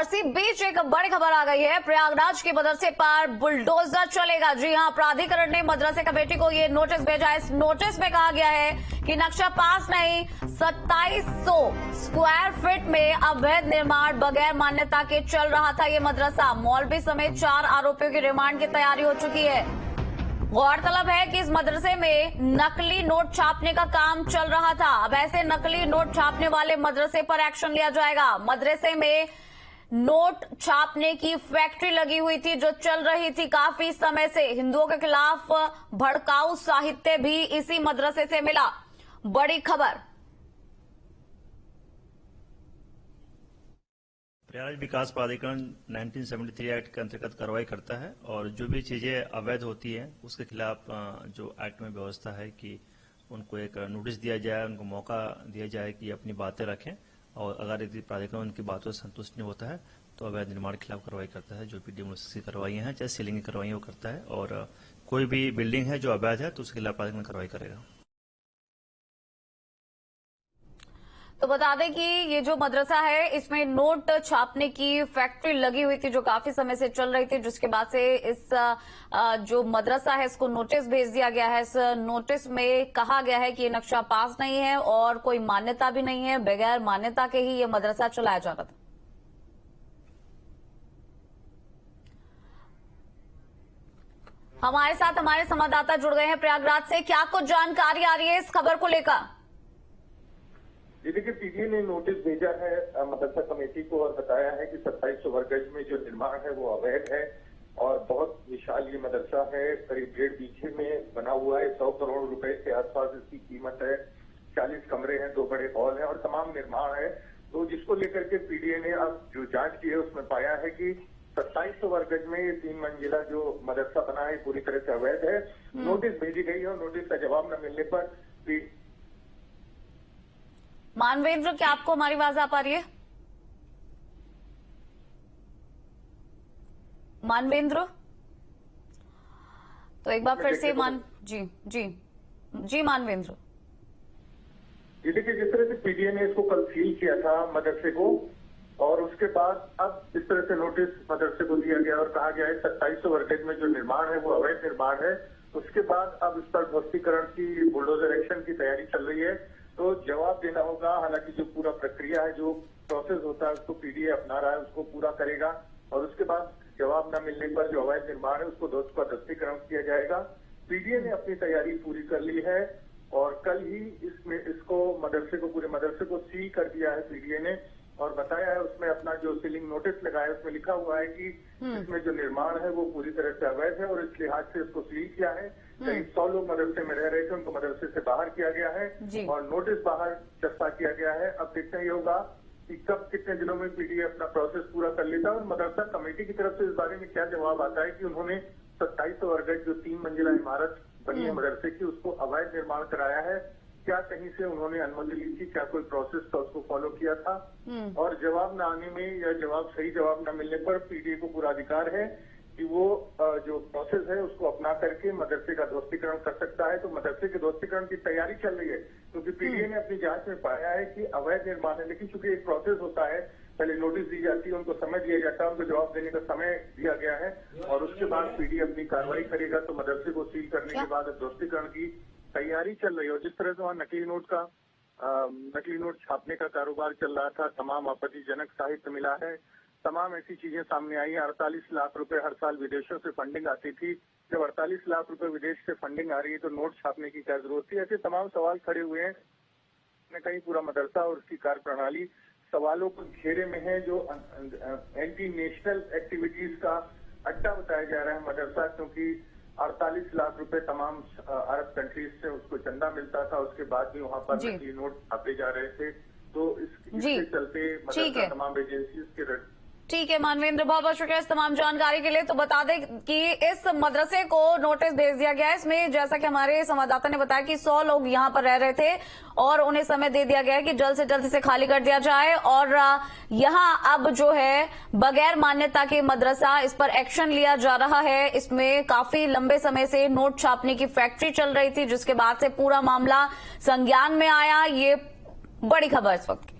इसी बीच एक बड़ी खबर आ गई है। प्रयागराज के मदरसे पर बुलडोजर चलेगा। जी हां, प्राधिकरण ने मदरसे कमेटी को ये नोटिस भेजा है। इस नोटिस में कहा गया है कि नक्शा पास नहीं, 2700 स्क्वायर फीट में अवैध निर्माण बगैर मान्यता के चल रहा था ये मदरसा। मौलवी समेत 4 आरोपियों की रिमांड की तैयारी हो चुकी है। गौरतलब है कि इस मदरसे में नकली नोट छापने का काम चल रहा था। अब ऐसे नकली नोट छापने वाले मदरसे पर एक्शन लिया जाएगा। मदरसे में नोट छापने की फैक्ट्री लगी हुई थी जो चल रही थी काफी समय से। हिंदुओं के खिलाफ भड़काऊ साहित्य भी इसी मदरसे से मिला। बड़ी खबर। प्रयागराज विकास प्राधिकरण 1973 एक्ट के अंतर्गत कार्रवाई करता है और जो भी चीजें अवैध होती हैं उसके खिलाफ जो एक्ट में व्यवस्था है कि उनको एक नोटिस दिया जाए, उनको मौका दिया जाए कि अपनी बातें रखें और अगर यदि प्राधिकरण उनकी बातों से संतुष्ट नहीं होता है तो अवैध निर्माण के खिलाफ कार्रवाई करता है। जो भी डिमोलिश की कार्रवाइयां हैं, चाहे सीलिंग की कार्रवाई वो करता है और कोई भी बिल्डिंग है जो अवैध है तो उसके खिलाफ प्राधिकरण कार्रवाई करेगा। तो बता दें कि ये जो मदरसा है इसमें नोट छापने की फैक्ट्री लगी हुई थी जो काफी समय से चल रही थी, जिसके बाद से इस जो मदरसा है इसको नोटिस भेज दिया गया है। इस नोटिस में कहा गया है कि ये नक्शा पास नहीं है और कोई मान्यता भी नहीं है, बगैर मान्यता के ही ये मदरसा चलाया जा रहा था। हमारे साथ हमारे संवाददाता जुड़ गए हैं प्रयागराज से। क्या कुछ जानकारी आ रही है इस खबर को लेकर? जी देखिए, पीडीए ने नोटिस भेजा है मदरसा कमेटी को और बताया है कि 2700 वर्ग गज में जो निर्माण है वो अवैध है और बहुत विशाल ये मदरसा है। करीब 1.5 बीघे में बना हुआ है। 100 करोड़ रुपए के आसपास इसकी कीमत है। 40 कमरे हैं, 2 बड़े हॉल हैं और तमाम निर्माण है। तो जिसको लेकर के पीडीए ने अब जो जांच की है उसमें पाया है कि 2700 वर्ग गज में ये 3 मंजिला जो मदरसा बना है पूरी तरह से अवैध है। नोटिस भेजी गई है और नोटिस का जवाब न मिलने पर मानवेंद्र, क्या आपको हमारी आवाज आ पा रही है? मानवेंद्र, तो एक बार फिर से जी मानवेंद्र। ये देखिए, जिस तरह से पीडीए ने इसको कल सील किया था मदरसे को और उसके बाद अब इस तरह से नोटिस मदरसे को दिया गया और कहा गया है 2700 वर्ग गज में जो निर्माण है वो अवैध निर्माण है। उसके बाद अब इस पर ध्वस्तीकरण की, बुलडोजर एक्शन की तैयारी चल रही है। तो जवाब देना होगा। हालांकि जो पूरा प्रक्रिया है, जो प्रोसेस होता है उसको पीडीए अपना रहा है, उसको पूरा करेगा और उसके बाद जवाब न मिलने पर जो अवैध निर्माण है उसको ध्वस्तीकरण किया जाएगा। पीडीए ने अपनी तैयारी पूरी कर ली है और कल ही इसको पूरे मदरसे को सील कर दिया है पीडीए ने और बताया है उसमें अपना जो सीलिंग नोटिस लगाया है उसमें लिखा हुआ है कि इसमें जो निर्माण है वो पूरी तरह से अवैध है और इस लिहाज से इसको सील किया है। करीब 100 लोग मदरसे में रह रहे थे, उनको मदरसे से बाहर किया गया है और नोटिस बाहर चस्पा किया गया है। अब देखना ये होगा कि कब कितने दिनों में पीडीए अपना प्रोसेस पूरा कर लेता है और मदरसा कमेटी की तरफ से इस बारे में क्या जवाब आता है कि उन्होंने 2700 वर्ग गज जो 3 मंजिला इमारत बनी है मदरसे की उसको अवैध निर्माण कराया है। क्या कहीं से उन्होंने अनुमति ली थी, क्या कोई प्रोसेस था उसको फॉलो किया था? और जवाब न आने में या सही जवाब न मिलने पर पीडीए को पूरा अधिकार है कि वो जो प्रोसेस है उसको अपना करके मदरसे का ध्वस्तीकरण कर सकता है। तो मदरसे के ध्वस्तीकरण की तैयारी चल रही है क्योंकि पीडीए ने अपनी जांच में पाया है कि अवैध निर्माण है। लेकिन चूंकि एक प्रोसेस होता है, पहले नोटिस दी जाती है, उनको समय दिया जाता है, उनको जवाब देने का समय दिया गया है और उसके बाद पीडीए अपनी कार्रवाई करेगा। तो मदरसे को सील करने के बाद ध्वस्तीकरण की तैयारी चल रही है। और जिस तरह से वहाँ नकली नोट छापने का कारोबार चल रहा था, तमाम आपत्तिजनक साहित्य मिला है, तमाम ऐसी चीजें सामने आई हैं। 48 लाख रुपए हर साल विदेशों से फंडिंग आती थी। जब 48 लाख रुपए विदेश से फंडिंग आ रही है तो नोट छापने की क्या जरूरत थी? ऐसे तमाम सवाल खड़े हुए हैं। कहीं पूरा मदरसा और उसकी कार्य प्रणाली सवालों को घेरे में है। जो एंटी नेशनल एक्टिविटीज का अड्डा बताया जा रहा है मदरसा, क्योंकि 48 लाख रुपए तमाम अरब कंट्रीज से उसको चंदा मिलता था, उसके बाद भी वहां पर नकली नोट छापे जा रहे थे। तो इसके चलते मदरसा तमाम एजेंसीज के ठीक है मानवेंद्र, बहुत बहुत शुक्रिया इस तमाम जानकारी के लिए। तो बता दें कि इस मदरसे को नोटिस भेज दिया गया है। इसमें जैसा कि हमारे संवाददाता ने बताया कि 100 लोग यहां पर रह रहे थे और उन्हें समय दे दिया गया है कि जल्द से जल्द इसे खाली कर दिया जाए और यहां अब जो है बगैर मान्यता के मदरसा, इस पर एक्शन लिया जा रहा है। इसमें काफी लंबे समय से नोट छापने की फैक्ट्री चल रही थी जिसके बाद से पूरा मामला संज्ञान में आया। ये बड़ी खबर इस वक्त की।